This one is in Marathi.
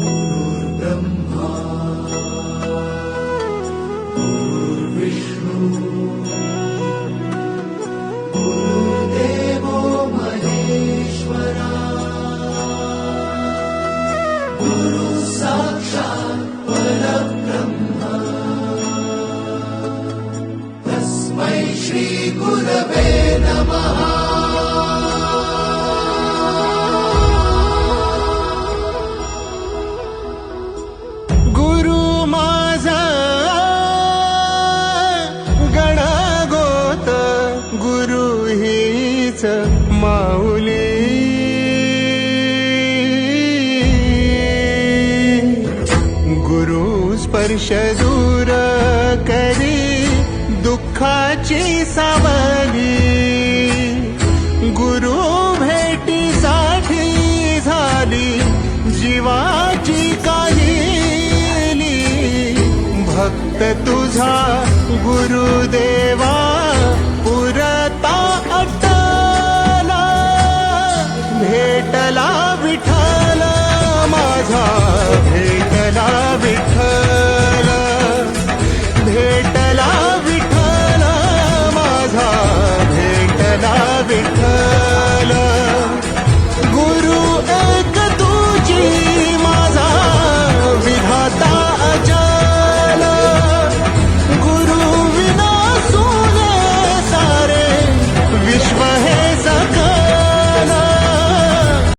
गुरुर्ब्रह्मा गुरुर्विष्णू गुरुर्देवो महेश्वरा गुरुः साक्षात् परब्रह्म तस्मै श्री गुरवे नमः। गुरु माझा गणगोत गुरु हीच माऊली गुरु स्पर्श दूर करी दुःखाची सावली गुरु भेटीसाठी झाली जीवाची काहिली भक्त तुझा गुरुदेवा